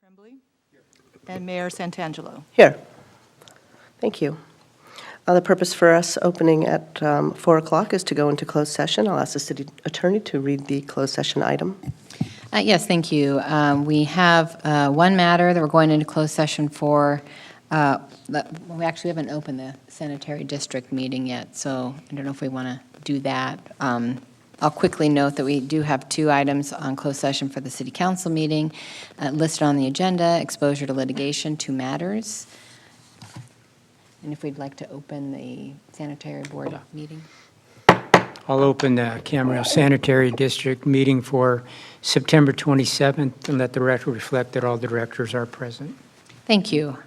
Tremblay. And Mayor Santangelo. Here. Thank you. The purpose for us opening at 4 o'clock is to go into closed session. I'll ask the city attorney to read the closed session item. Yes, thank you. We have one matter that we're going into closed session for. We actually haven't opened the sanitary district meeting yet, so I don't know if we want to do that. I'll quickly note that we do have two items on closed session for the city council meeting listed on the agenda: exposure to litigation, 2 matters. And if we'd like to open the sanitary board meeting. I'll open the Camarillo Sanitary District meeting for September 27th and let the record reflect that all directors are present. Thank you.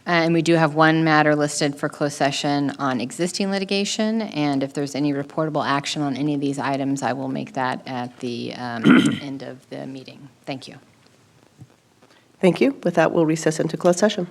And we do have one matter listed for closed session on existing litigation, and if there's any reportable action on any of these items, I will make that at the end of the meeting. Thank you. Thank you. With that, we'll recess into closed session.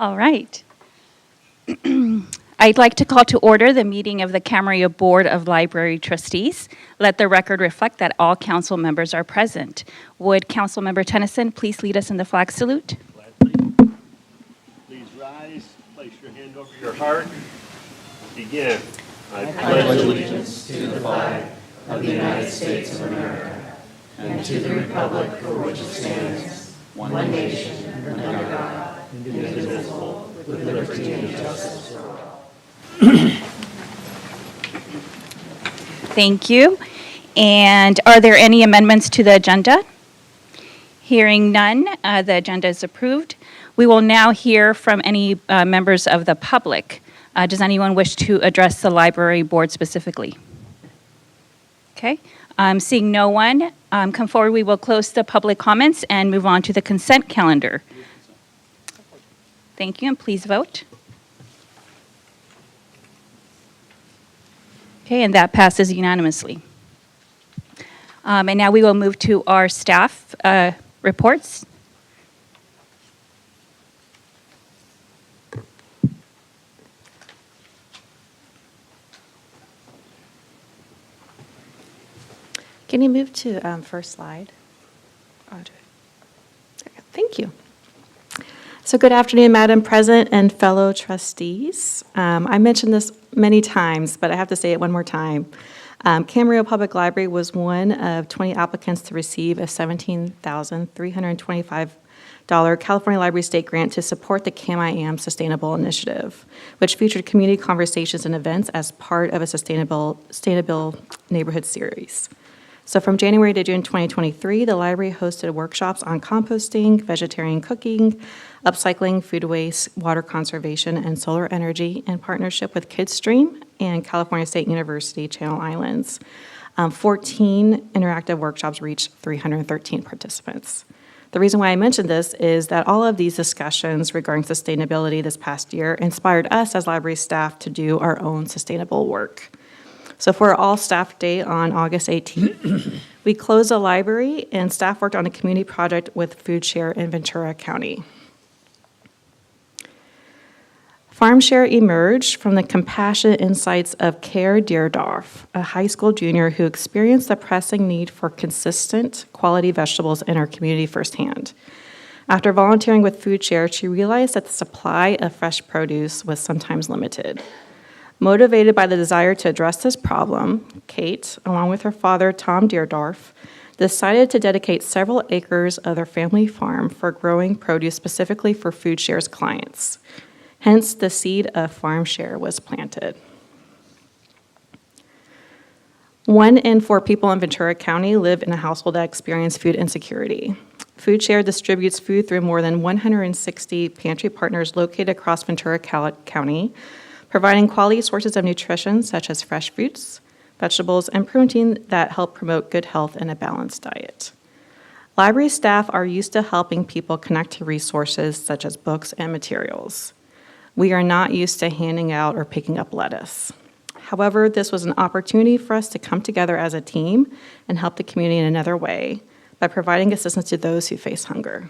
All right. I'd like to call to order the meeting of the Camarillo Board of Library Trustees. Let the record reflect that all council members are present. Would Councilmember Tennyson please lead us in the flag salute? Gladly. Please rise, place your hand over your heart. Begin. I pledge allegiance to the flag of the United States of America and to the republic for which it stands, one nation, under God, indivisible, with liberty and justice for all. Thank you. And are there any amendments to the agenda? Hearing none, the agenda is approved. We will now hear from any members of the public. Does anyone wish to address the library board specifically? Okay. Seeing no one, come forward. We will close the public comments and move on to the consent calendar. Thank you, and please vote. Okay, and that passes unanimously. And now we will move to our staff reports. Can you move to first slide? There you go. Thank you. So good afternoon, Madam President and fellow trustees. I mentioned this many times, but I have to say it one more time. Camarillo Public Library was one of 20 applicants to receive a $17,325 California Library State Grant to support the CAM-I-AM Sustainable Initiative, which featured community conversations and events as part of a sustainable neighborhood series. So from January to June 2023, the library hosted workshops on composting, vegetarian cooking, upcycling, food waste, water conservation, and solar energy in partnership with KidStream and California State University Channel Islands. 14 interactive workshops reached 313 participants. The reason why I mentioned this is that all of these discussions regarding sustainability this past year inspired us as library staff to do our own sustainable work. So for our all-staff day on August 18th, we closed the library and staff worked on a community project with Food Share in Ventura County. Farm Share emerged from the compassionate insights of Care Deerdorf, a high school junior who experienced the pressing need for consistent, quality vegetables in our community firsthand. After volunteering with Food Share, she realized that the supply of fresh produce was sometimes limited. Motivated by the desire to address this problem, Kate, along with her father, Tom Deerdorf, decided to dedicate several acres of their family farm for growing produce specifically for Food Share's clients. Hence, the seed of Farm Share was planted. 1 in 4 people in Ventura County live in a household that experience food insecurity. Food Share distributes food through more than 160 pantry partners located across Ventura County, providing quality sources of nutrition such as fresh fruits, vegetables, and protein that help promote good health and a balanced diet. Library staff are used to helping people connect to resources such as books and materials. We are not used to handing out or picking up lettuce. However, this was an opportunity for us to come together as a team and help the community in another way by providing assistance to those who face hunger.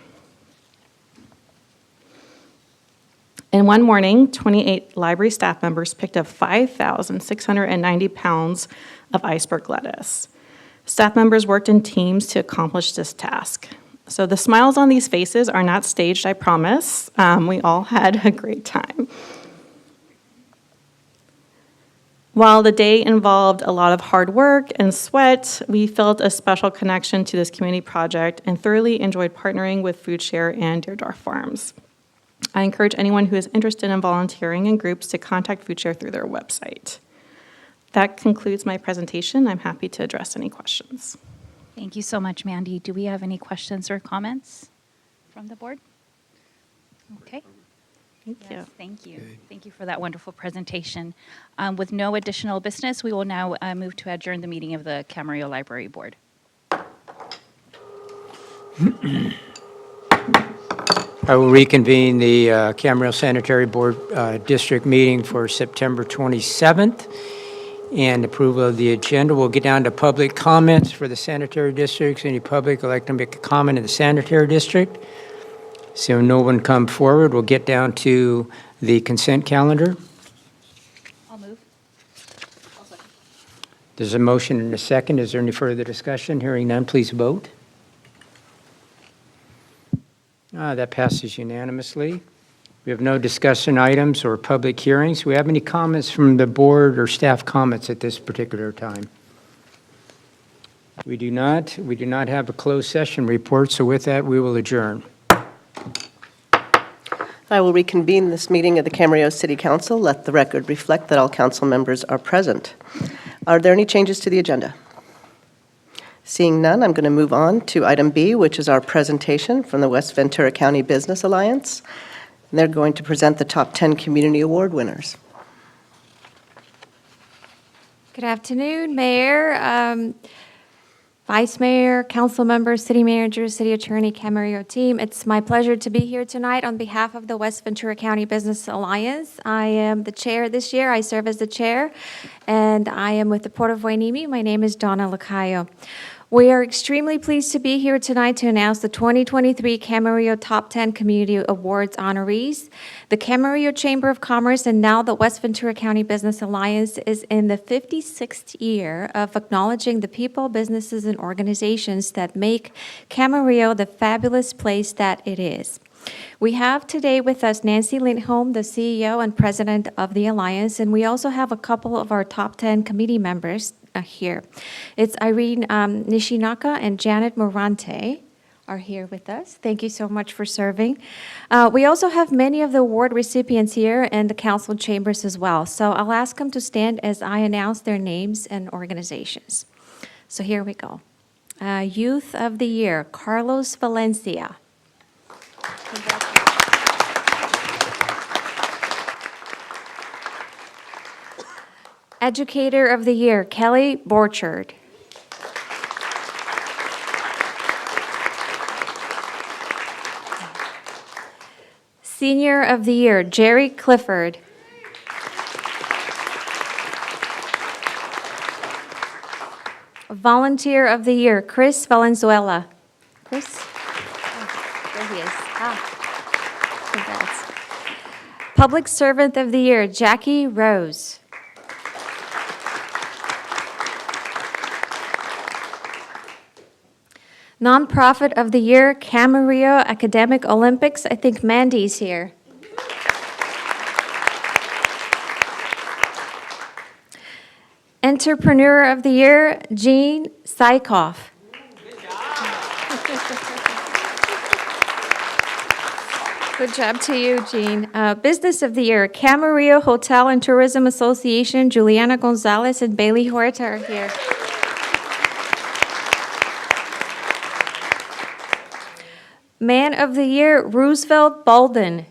In one morning, 28 library staff members picked up 5,690 pounds of iceberg lettuce. Staff members worked in teams to accomplish this task. So the smiles on these faces are not staged, I promise. We all had a great time. While the day involved a lot of hard work and sweat, we felt a special connection to this community project and thoroughly enjoyed partnering with Food Share and Deerdorf Farms. I encourage anyone who is interested in volunteering in groups to contact Food Share through their website. That concludes my presentation. I'm happy to address any questions. Thank you so much, Mandy. Do we have any questions or comments from the board? Okay. Thank you. Yes, thank you. Thank you for that wonderful presentation. With no additional business, we will now move to adjourn the meeting of the Camarillo Library Board. I will reconvene the Camarillo Sanitary Board District meeting for September 27th and approval of the agenda. We'll get down to public comments for the sanitary districts. Any public would like to make a comment in the sanitary district? So no one come forward. We'll get down to the consent calendar. I'll move. There's a motion and a second. Is there any further discussion? Hearing none, please vote. That passes unanimously. We have no discussion items or public hearings. Do we have any comments from the board or staff comments at this particular time? We do not. We do not have a closed session report, so with that, we will adjourn. I will reconvene this meeting of the Camarillo City Council. Let the record reflect that all council members are present. Are there any changes to the agenda? Seeing none, I'm going to move on to item B, which is our presentation from the West Ventura County Business Alliance. And they're going to present the top 10 community award winners. Good afternoon, Mayor, Vice Mayor, Council Members, City Manager, City Attorney, Camarillo team. It's my pleasure to be here tonight on behalf of the West Ventura County Business Alliance. I am the chair this year. I serve as the chair, and I am with the Port of Hueneme. My name is Donna Lacayo. We are extremely pleased to be here tonight to announce the 2023 Camarillo Top 10 Community Awards honorees. The Camarillo Chamber of Commerce and now the West Ventura County Business Alliance is in the 56th year of acknowledging the people, businesses, and organizations that make Camarillo the fabulous place that it is. We have today with us Nancy Lindholm, the CEO and President of the Alliance, and we also have a couple of our top 10 committee members here. It's Irene Nishinaka and Janet Morante are here with us. Thank you so much for serving. We also have many of the award recipients here and the council chambers as well. So I'll ask them to stand as I announce their names and organizations. So here we go. Youth of the Year, Carlos Valencia. Educator of the Year, Kelly Borchard. Senior of the Year, Jerry Clifford. Volunteer of the Year, Chris Valenzuela. Chris? Oh, there he is. Congrats. Public Servant of the Year, Jackie Rose. Nonprofit of the Year, Camarillo Academic Olympics. I think Mandy's here. Entrepreneur of the Year, Jean Sykoff. Good job to you, Jean. Business of the Year, Camarillo Hotel and Tourism Association, Juliana Gonzalez and Bailey Huerta are here. Man of the Year, Roosevelt Bolden.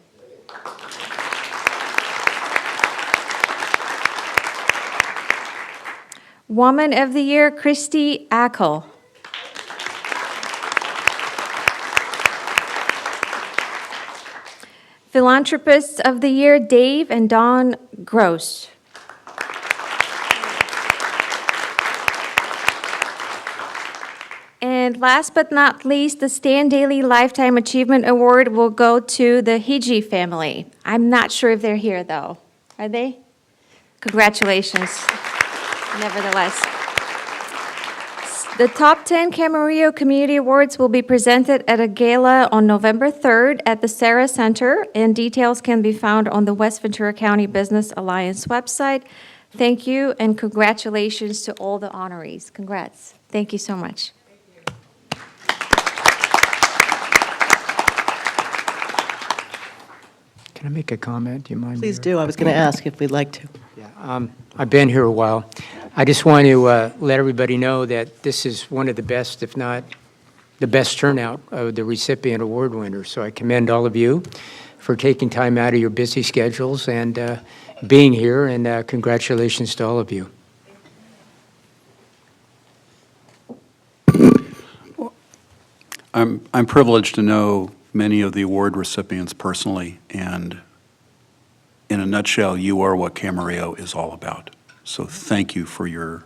Woman of the Year, Christy Ackel. Philanthropists of the Year, Dave and Dawn Gross. And last but not least, the Stan Daly Lifetime Achievement Award will go to the Hiji family. I'm not sure if they're here, though. Are they? Congratulations, nevertheless. The top 10 Camarillo Community Awards will be presented at a gala on November 3rd at the Sarah Center, and details can be found on the West Ventura County Business Alliance website. Thank you, and congratulations to all the honorees. Congrats. Thank you so much. Can I make a comment? Do you mind? Please Mayor? do. I was going to ask if we'd like to. Yeah, I've been here a while. I just want to let everybody know that this is one of the best, if not the best turnout of the recipient award winners. So I commend all of you for taking time out of your busy schedules and being here, and congratulations to all of you. I'm privileged to know many of the award recipients personally, and in a nutshell, you are what Camarillo is all about. So thank you for your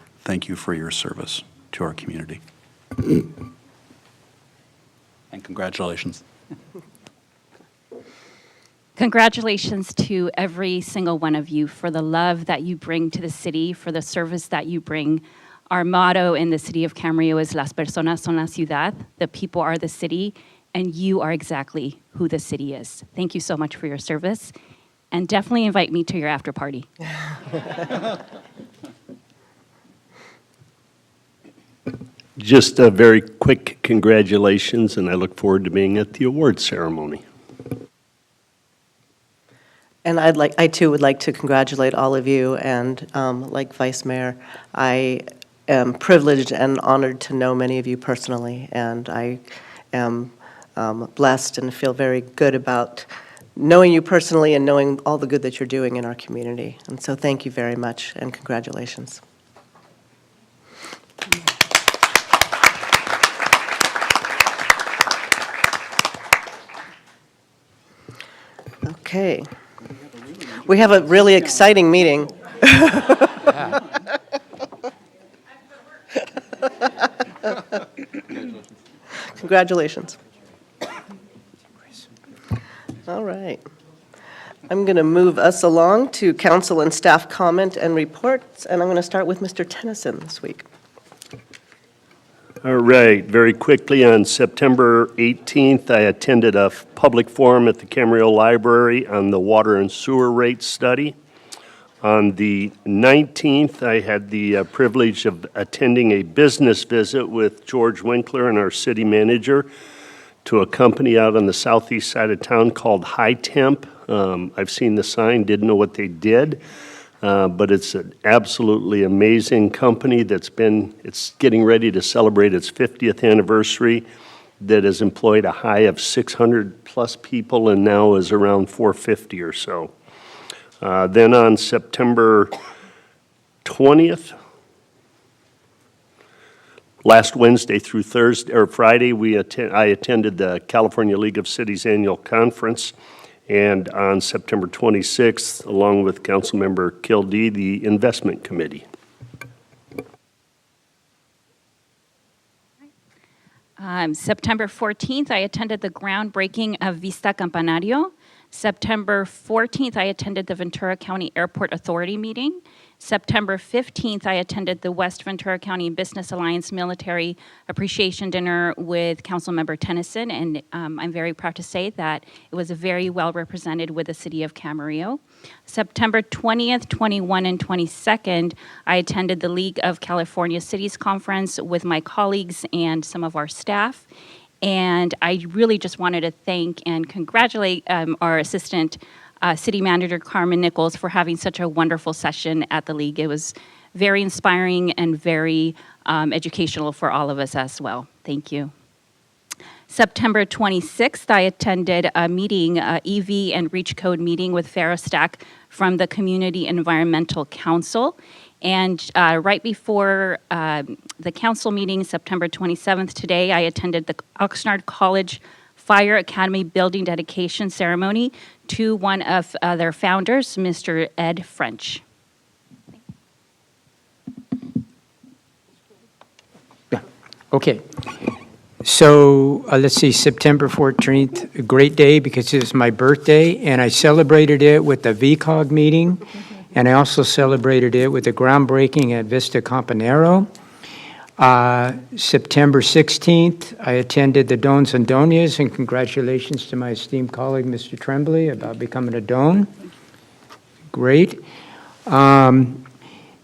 service to our community. And congratulations. Congratulations to every single one of you for the love that you bring to the city, for the service that you bring. Our motto in the city of Camarillo is Las personas son la ciudad. The people are the city, and you are exactly who the city is. Thank you so much for your service, and definitely invite me to your after party. Just a very quick congratulations, and I look forward to being at the award ceremony. And I too would like to congratulate all of you, and like Vice Mayor, I am privileged and honored to know many of you personally, and I am blessed and feel very good about knowing you personally and knowing all the good that you're doing in our community. And so thank you very much, and congratulations. Okay. We have a really exciting meeting. Congratulations. All right. I'm going to move us along to council and staff comment and reports, and I'm going to start with Mr. Tennyson this week. All right, very quickly, on September 18th, I attended a public forum at the Camarillo Library on the water and sewer rate study. On the 19th, I had the privilege of attending a business visit with George Winkler and our city manager to a company out on the southeast side of town called High Temp. I've seen the sign, didn't know what they did. But it's an absolutely amazing company it's getting ready to celebrate its 50th anniversary, that has employed a high of 600 plus people and now is around 450 or so. Then on September 20th, last Wednesday through Thursday or Friday, I attended the California League of Cities annual conference. And on September 26th, along with Councilmember Kildee, the Investment Committee. September 14th, I attended the groundbreaking of Vista Campanario. September 14th, I attended the Ventura County Airport Authority meeting. September 15th, I attended the West Ventura County Business Alliance Military Appreciation Dinner with Councilmember Tennyson, and I'm very proud to say that it was very well represented with the city of Camarillo. September 20th, 21, and 22nd, I attended the League of California Cities Conference with my colleagues and some of our staff. And I really just wanted to thank and congratulate our Assistant City Manager Carmen Nichols for having such a wonderful session at the League. It was very inspiring and very educational for all of us as well. Thank you. September 26th, I attended a meeting, EV and Reach Code meeting with Farrah Stack from the Community Environmental Council. And right before the council meeting, September 27th, today, I attended the Oxnard College Fire Academy building dedication ceremony to one of their founders, Mr. Ed French. Okay. So let's see, September 14th, a great day because it was my birthday, and I celebrated it with the VCOG meeting, and I also celebrated it with the groundbreaking at Vista Campanario. September 16th, I attended the Dones and Donias, and congratulations to my esteemed colleague, Mr. Tremblay, about becoming a Don. Great.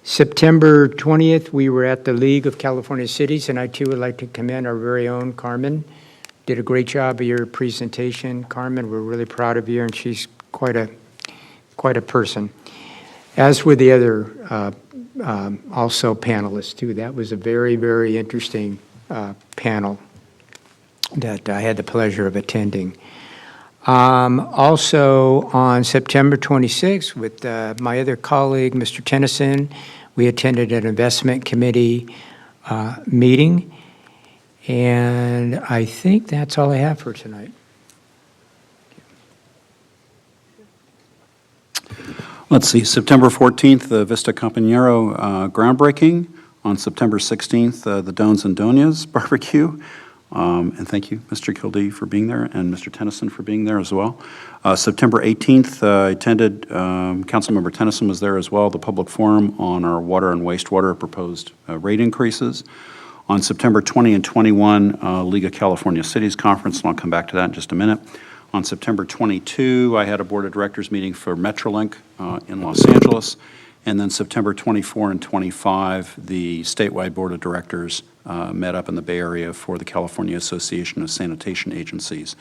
September 20th, we were at the League of California Cities, and I too would like to commend our very own Carmen. Did a great job of your presentation, Carmen. We're really proud of you, and she's quite a person. As with the other also panelists too, that was a very, very interesting panel that I had the pleasure of attending. Also on September 26th, with my other colleague, Mr. Tennyson, we attended an investment committee meeting, And I think that's all I have for tonight. Let's see, September 14th, the Vista Compañero groundbreaking. On September 16th, the Dones and Donias barbecue. And thank you, Mr. Kildee, for being there, and Mr. Tennyson for being there as well. September 18th, I attended, Councilmember Tennyson was there as well, the public forum on our water and wastewater proposed rate increases. On September 20 and 21, League of California Cities Conference, and I'll come back to that in just a minute. On September 22, I had a Board of Directors meeting for Metrolink in Los Angeles. And then September 24 and 25, the statewide Board of Directors met up in the Bay Area for the California Association of Sanitation Agencies.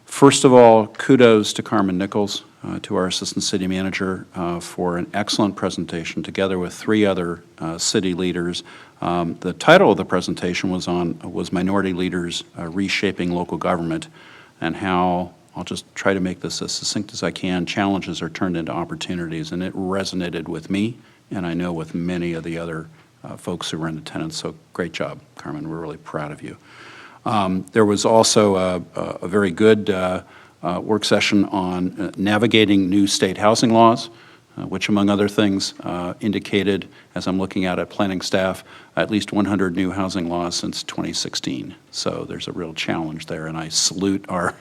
First of all, kudos to Carmen Nichols, to our Assistant City Manager, for an excellent presentation together with 3 other city leaders. The title of the presentation was Minority Leaders Reshaping Local Government, and how, I'll just try to make this as succinct as I can, challenges are turned into opportunities, and it resonated with me, and I know with many of the other folks who were in attendance, so great job, Carmen, we're really proud of you. There was also a very good work session on navigating new state housing laws, which among other things indicated, as I'm looking at planning staff, at least 100 new housing laws since 2016. So there's a real challenge there, and I salute our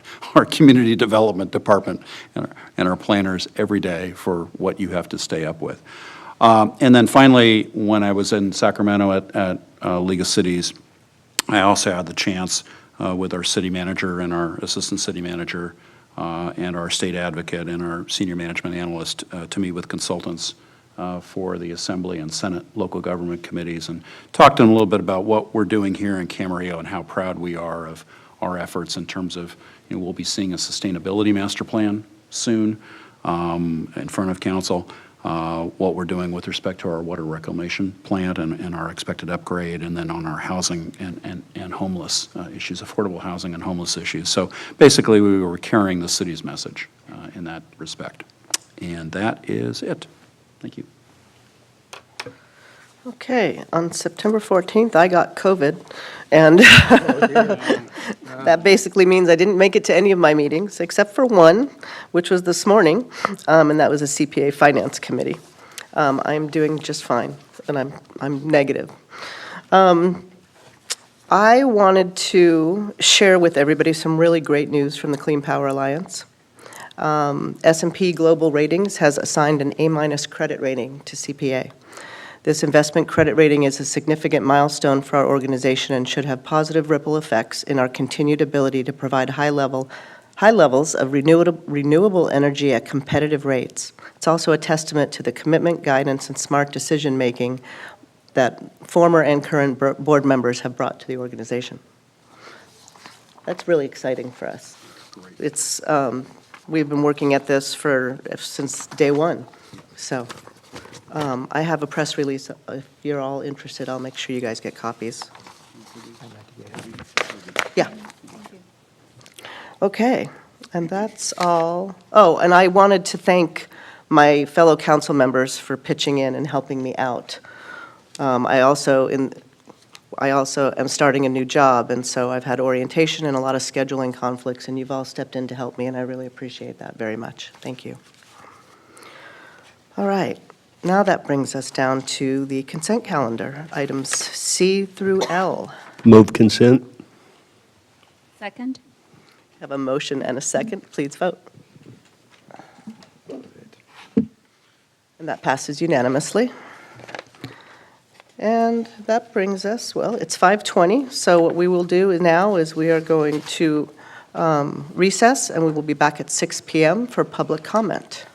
community development department and our planners every day for what you have to stay up with. And then finally, when I was in Sacramento at League of Cities, I also had the chance with our city manager and our assistant city manager and our state advocate and our senior management analyst to meet with consultants for the Assembly and Senate local government committees, and talk to them a little bit about what we're doing here in Camarillo and how proud we are of our efforts in terms of, we'll be seeing a sustainability master plan soon in front of council, what we're doing with respect to our water reclamation plant and our expected upgrade, and then on our housing and homeless issues, affordable housing and homeless issues. So basically, we were carrying the city's message in that respect. And that is it. Thank you. Okay, on September 14th, I got COVID, and that basically means I didn't make it to any of my meetings, except for one, which was this morning, and that was a CPA Finance Committee. I'm doing just fine, and I'm negative. I wanted to share with everybody some really great news from the Clean Power Alliance. S&P Global Ratings has assigned an A- credit rating to CPA. This investment credit rating is a significant milestone for our organization and should have positive ripple effects in our continued ability to provide high levels of renewable energy at competitive rates. It's also a testament to the commitment, guidance, and smart decision-making that former and current board members have brought to the organization. That's really exciting for us. It's we've been working at this since day one, so. I have a press release. If you're all interested, I'll make sure you guys get copies. Yeah. Okay, and that's all. Oh, and I wanted to thank my fellow council members for pitching in and helping me out. I also am starting a new job, and so I've had orientation and a lot of scheduling conflicts, and you've all stepped in to help me, and I really appreciate that very much. Thank you. All right. Now that brings us down to the consent calendar, items C through L. Move consent. Second? Have a motion and a second. Please vote. And that passes unanimously. And that brings us, well, it's 5:20, so what we will do now is we are going to recess, and we will be back at 6 p.m. for public comment.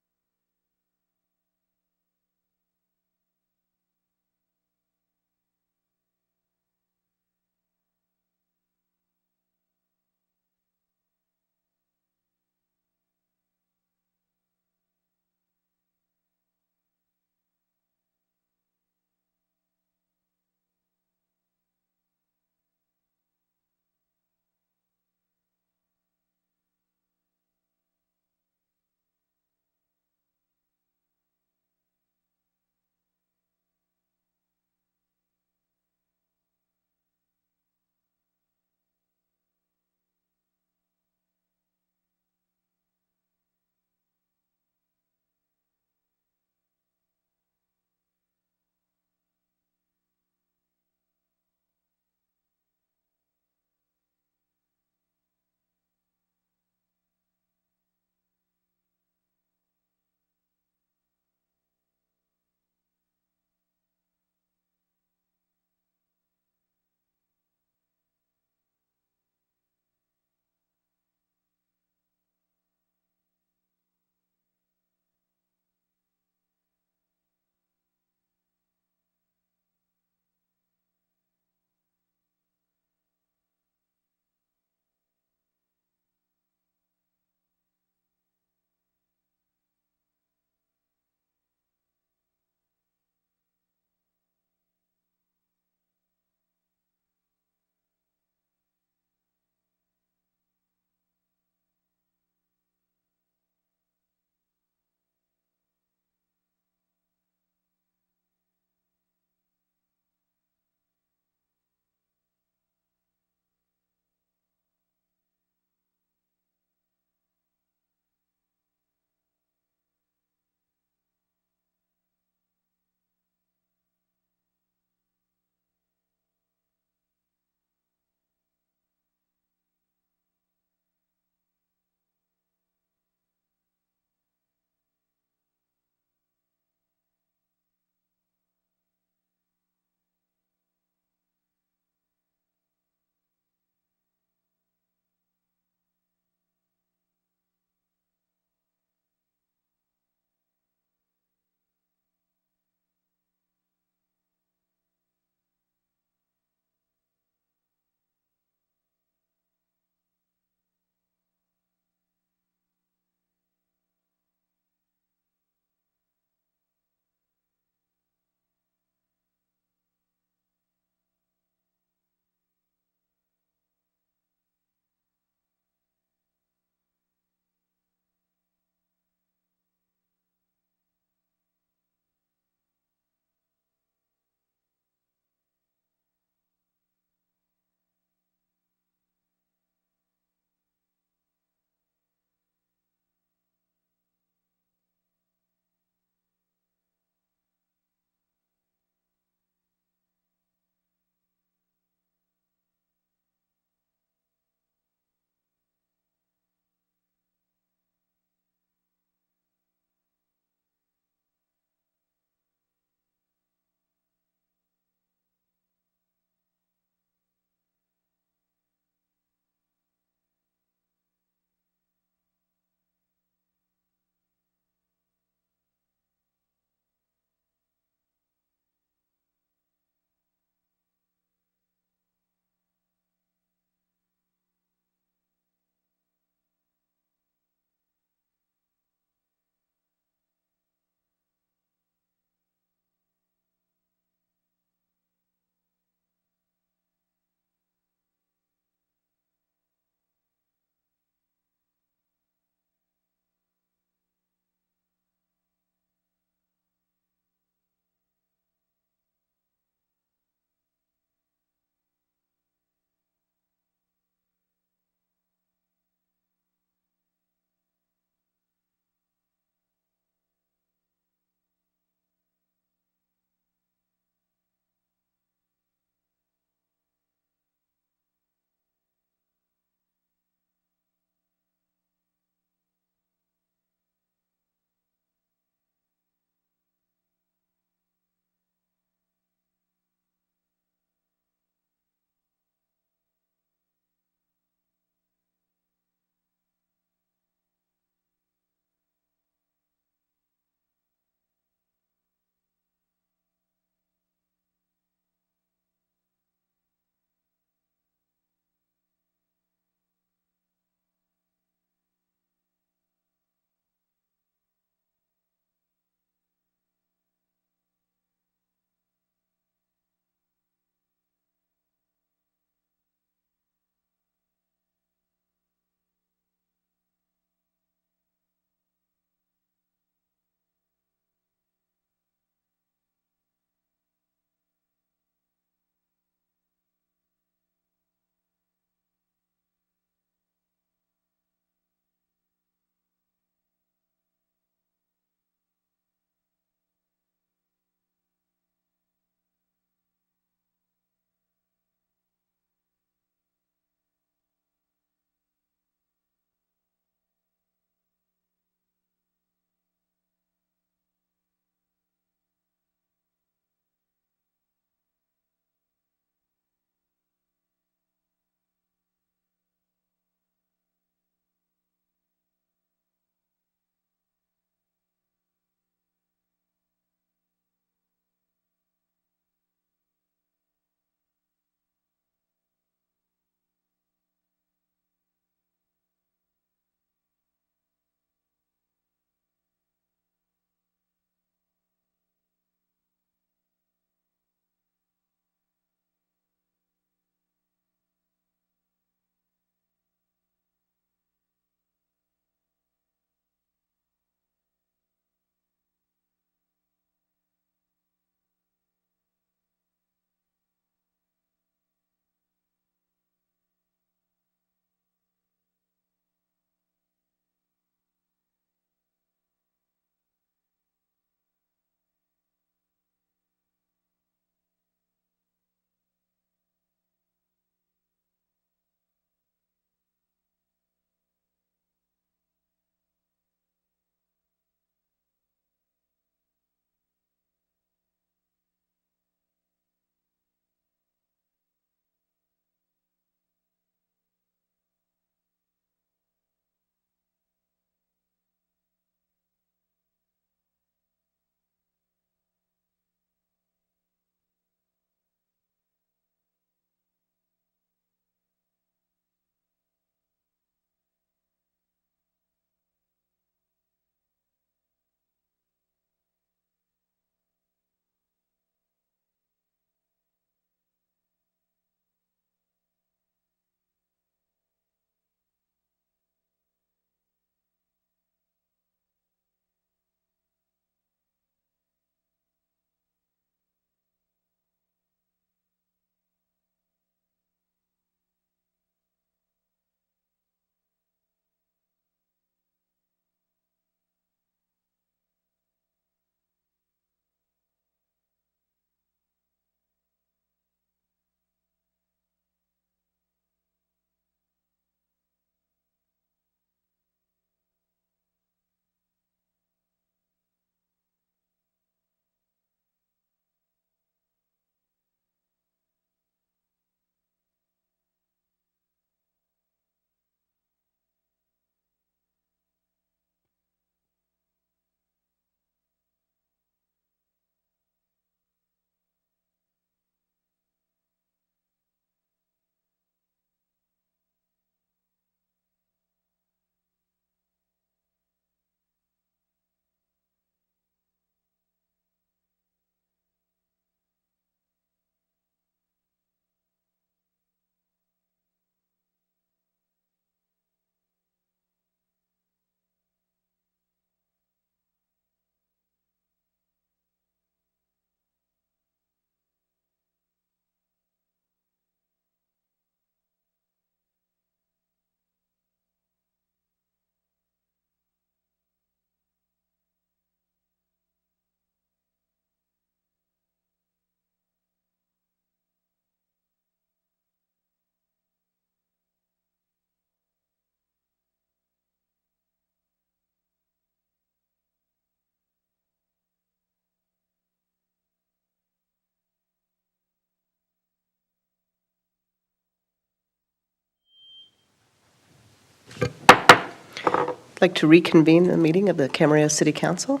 like to reconvene the meeting of the Camarillo City Council.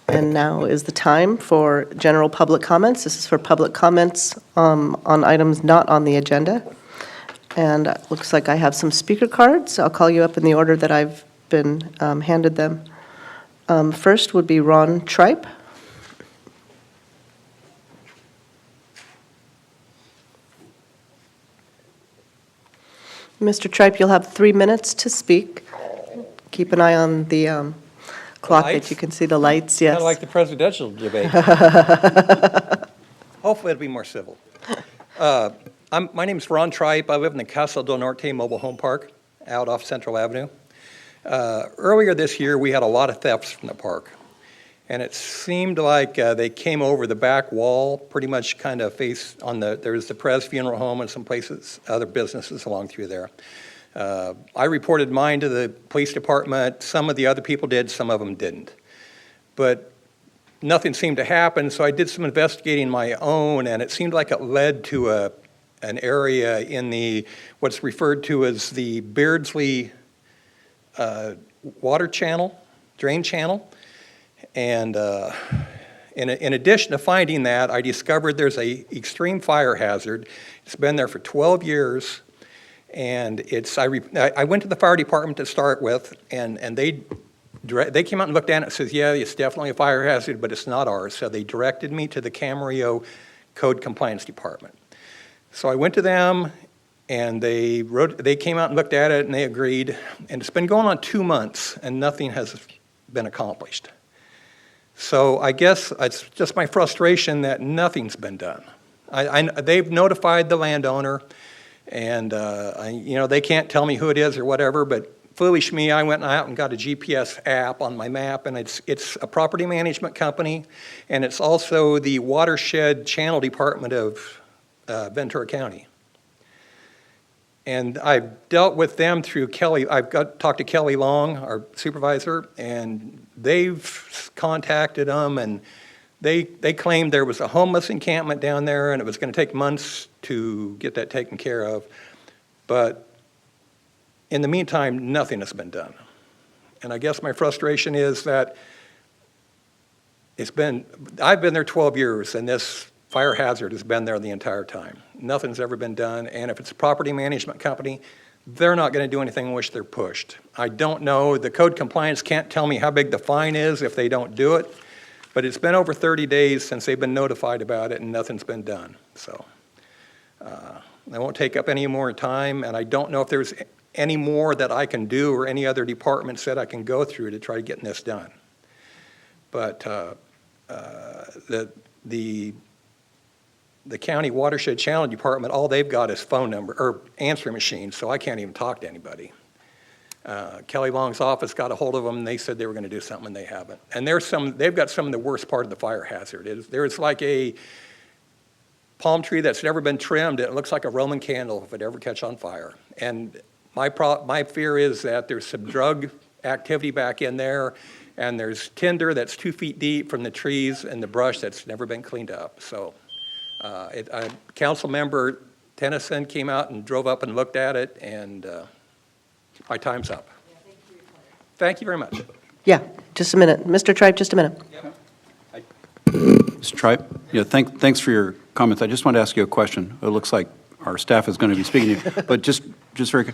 And now is the time for general public comments. This is for public comments on items not on the agenda. And it looks like I have some speaker cards. I'll call you up in the order that I've been handed them. First would be Ron Tripe. Mr. Tripe, you'll have 3 minutes to speak. Keep an eye on the clock that you can see the lights, yes. Kind of like the presidential debate. Hopefully it'll be more civil. My name's Ron Tripe. I live in the Casa del Norte Mobile Home Park out off Central Avenue. Earlier this year, we had a lot of thefts from the park. And it seemed like they came over the back wall, pretty much kind of face on there's the Perez Funeral Home and some places, other businesses along through there. I reported mine to the police department. Some of the other people did, some of them didn't. But nothing seemed to happen, so I did some investigating my own, and it seemed like it led to an area in what's referred to as the Beardsley water channel, drain channel. And in addition to finding that, I discovered there's a extreme fire hazard. It's been there for 12 years, and I went to the fire department to start with, and they came out and looked at it and says, yeah, it's definitely a fire hazard, but it's not ours. So they directed me to the Camarillo Code Compliance Department. So I went to them, and they came out and looked at it, and they agreed. And it's been going on 2 months, and nothing has been accomplished. So I guess it's just my frustration that nothing's been done. They've notified the landowner, and they can't tell me who it is or whatever, but foolish me, I went out and got a GPS app on my map, and it's a property management company, and it's also the Watershed Channel Department of Ventura County. And I've dealt with them through Kelly. Talked to Kelly Long, our supervisor, and they've contacted them, and they claimed there was a homeless encampment down there, and it was going to take months to get that taken care of. But in the meantime, nothing has been done. And I guess my frustration is that I've been there 12 years, and this fire hazard has been there the entire time. Nothing's ever been done, and if it's a property management company, they're not going to do anything unless they're pushed. I don't know, the code compliance can't tell me how big the fine is if they don't do it, but it's been over 30 days since they've been notified about it, and nothing's been done. So I won't take up any more time, and I don't know if there's any more that I can do or any other departments that I can go through to try to get this done. But the county watershed channel department, all they've got is phone number or answering machines, so I can't even talk to anybody. Kelly Long's office got a hold of them, and they said they were going to do something, and they haven't. And they've got some of the worst part of the fire hazard. There's like a palm tree that's never been trimmed. It looks like a Roman candle if it ever catch on fire. And my fear is that there's some drug activity back in there, and there's tinder that's 2 feet deep from the trees and the brush that's never been cleaned up. So. Council member Tennyson came out and drove up and looked at it, and my time's up. Thank you very much. Yeah, just a minute. Mr. Tripe, just a minute. Mr. Tripe? Yeah, thanks for your comments. I just wanted to ask you a question. It looks like our staff is going to be speaking to you, but just very,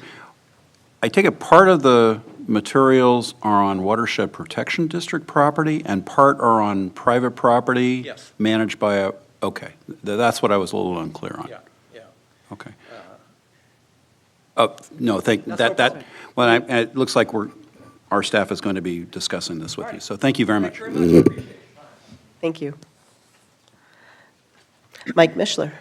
I take it part of the materials are on Watershed Protection District property and part are on private property? Yes. Managed by a, okay. That's what I was a little unclear on. Yeah. Okay. No, well, it looks like our staff is going to be discussing this with you, so thank you very much. Thank you. Mike Mishler.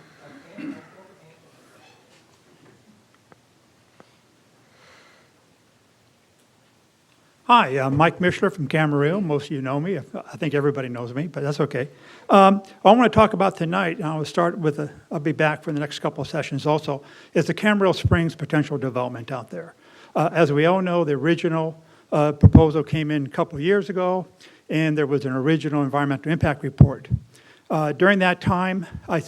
Hi, I'm Mike Mishler from Camarillo. Most of you know me. I think everybody knows me, but that's okay. All I want to talk about tonight, and I'll be back for the next couple of sessions also, is the Camarillo Springs potential development out there. As we all know, the original proposal came in a couple of years ago, and there was an original environmental impact report. During that time, I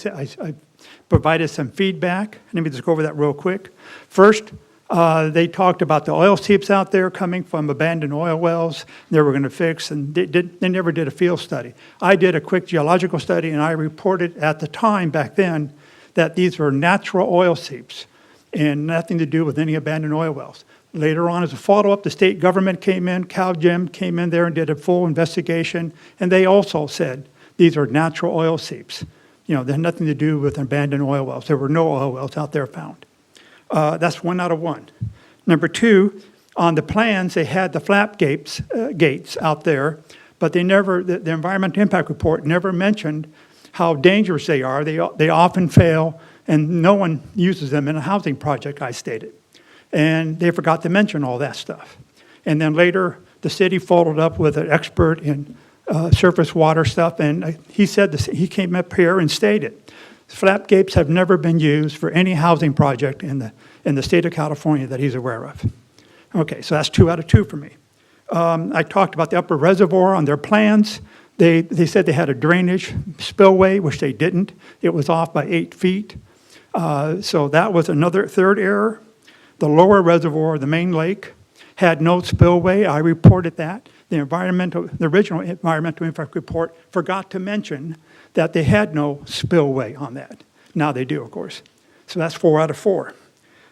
provided some feedback. Let me just go over that real quick. First, They talked about the oil seeps out there coming from abandoned oil wells they were going to fix, and they never did a field study. I did a quick geological study, and I reported at the time back then that these were natural oil seeps and nothing to do with any abandoned oil wells. Later on, as a follow-up, the state government came in, CalGEM came in there and did a full investigation, and they also said these are natural oil seeps. They had nothing to do with abandoned oil wells. There were no oil wells out there found. That's 1 out of 1. Number 2, on the plans, they had the flap gates out there, but they never, the environmental impact report never mentioned how dangerous they are. They often fail, and no one uses them in a housing project, I stated. And they forgot to mention all that stuff. And then later, the city followed up with an expert in surface water stuff, and he said this, he came up here and stated, flap gates have never been used for any housing project in the state of California that he's aware of. Okay, so that's 2 out of 2 for me. I talked about the upper reservoir on their plans. They said they had a drainage spillway, which they didn't. It was off by 8 feet. So that was another third error. The lower reservoir, the main lake, had no spillway. I reported that. The original environmental impact report forgot to mention that they had no spillway on that. Now they do, of course. So that's 4 out of 4.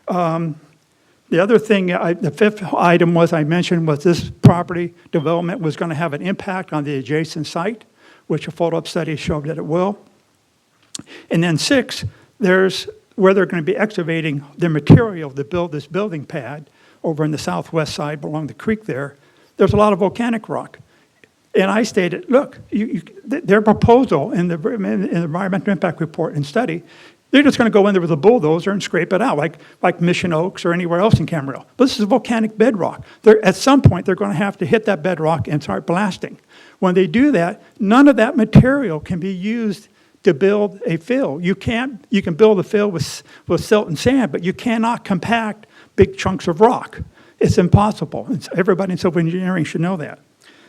The other thing, the fifth item I mentioned was this property development was going to have an impact on the adjacent site, which a follow-up study showed that it will. And then 6, there's where they're going to be excavating the material to build this building pad over in the southwest side along the creek there. There's a lot of volcanic rock. And I stated, look, their proposal in the environmental impact report and study, they're just going to go in there with a bulldozer and scrape it out, like Mission Oaks or anywhere else in Camarillo. But this is volcanic bedrock. At some point, they're going to have to hit that bedrock and start blasting. When they do that, none of that material can be used to build a fill. You can build a fill with silt and sand, but you cannot compact big chunks of rock. It's impossible. Everybody in civil engineering should know that.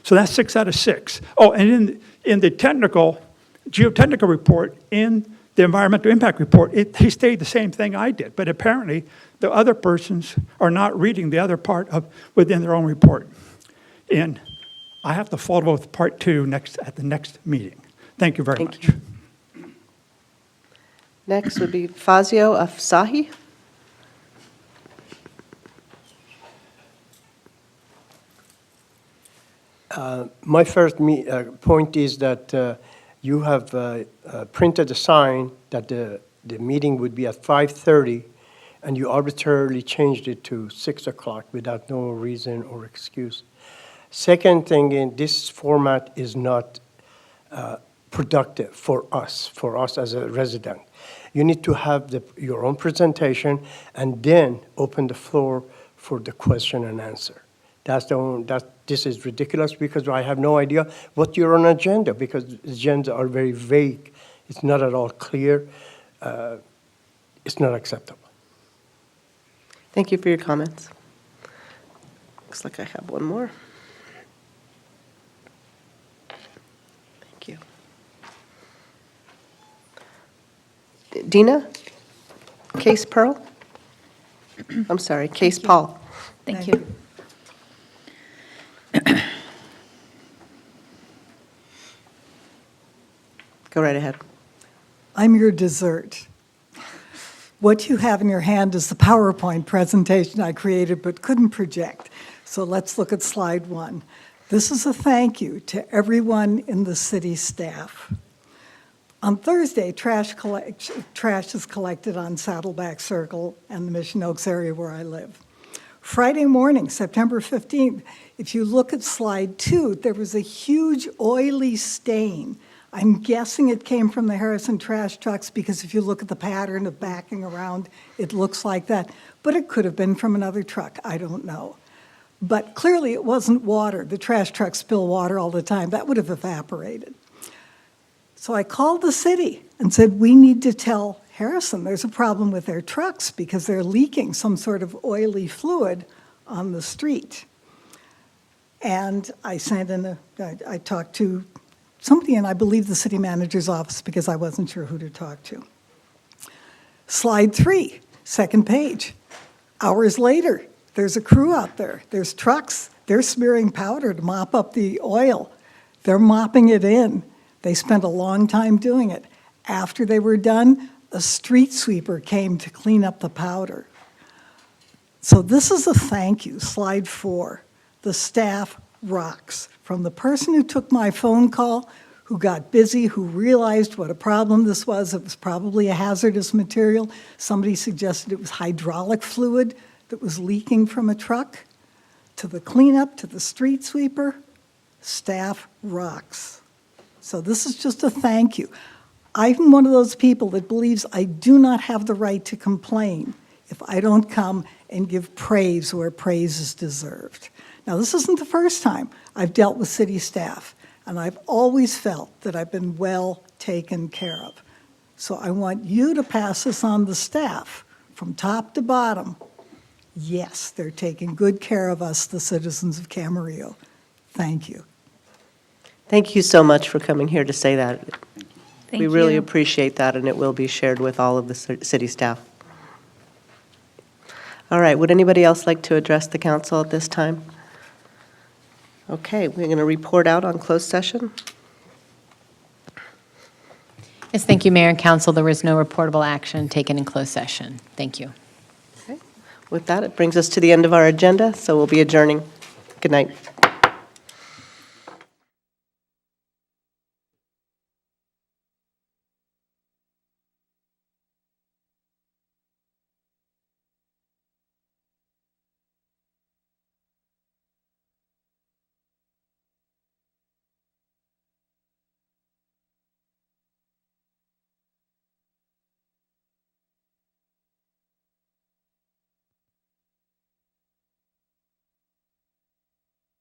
So that's 6 out of 6. Oh, and in the geotechnical report, in the environmental impact report, he stated the same thing I did, but apparently the other persons are not reading the other part within their own report. And I have to follow with part 2 at the next meeting. Thank you very much. Thank you. Next would be Fazio Afsahi. My first point is that you have printed a sign that the meeting would be at 5:30, and you arbitrarily changed it to 6 o'clock without no reason or excuse. Second thing, this format is not productive for us as a resident. You need to have your own presentation and then open the floor for the question and answer. This is ridiculous because I have no idea what you're on agenda, because agendas are very vague. It's not at all clear. It's not acceptable. Thank you for your comments. Looks like I have one more. Thank you. Dina? Case Pearl? I'm sorry, Case Paul. Thank you. Go right ahead. I'm your dessert. What you have in your hand is the PowerPoint presentation I created but couldn't project. So let's look at slide 1. This is a thank you to everyone in the city staff. On Thursday, trash is collected on Saddleback Circle and the Mission Oaks area where I live. Friday morning, September 15th, if you look at slide 2, there was a huge oily stain. I'm guessing it came from the Harrison trash trucks because if you look at the pattern of backing around, it looks like that. But it could have been from another truck, I don't know. But clearly it wasn't water. The trash trucks spill water all the time. That would have evaporated. So I called the city and said, we need to tell Harrison there's a problem with their trucks because they're leaking some sort of oily fluid on the street. And I I talked to somebody in, I believe, the city manager's office because I wasn't sure who to talk to. Slide 3, second page. Hours later, there's a crew out there. There's trucks. They're smearing powder to mop up the oil. They're mopping it in. They spent a long time doing it. After they were done, a street sweeper came to clean up the powder. So this is a thank you, slide 4. The staff rocks. From the person who took my phone call, who got busy, who realized what a problem this was. It was probably a hazardous material. Somebody suggested it was hydraulic fluid that was leaking from a truck. To the cleanup, to the street sweeper, staff rocks. So this is just a thank you. I'm one of those people that believes I do not have the right to complain if I don't come and give praise where praise is deserved. Now, this isn't the first time I've dealt with city staff, and I've always felt that I've been well taken care of. So I want you to pass this on the staff from top to bottom. Yes, they're taking good care of us, the citizens of Camarillo. Thank you. Thank you so much for coming here to say that. Thank We really you. appreciate that, and it will be shared with all of the city staff. All right, would anybody else like to address the council at this time? Okay, we're going to report out on closed session. Yes, thank you, Mayor and Council. There was no reportable action taken in closed session. Thank you. With that, it brings us to the end of our agenda, so we'll be adjourning. Good night.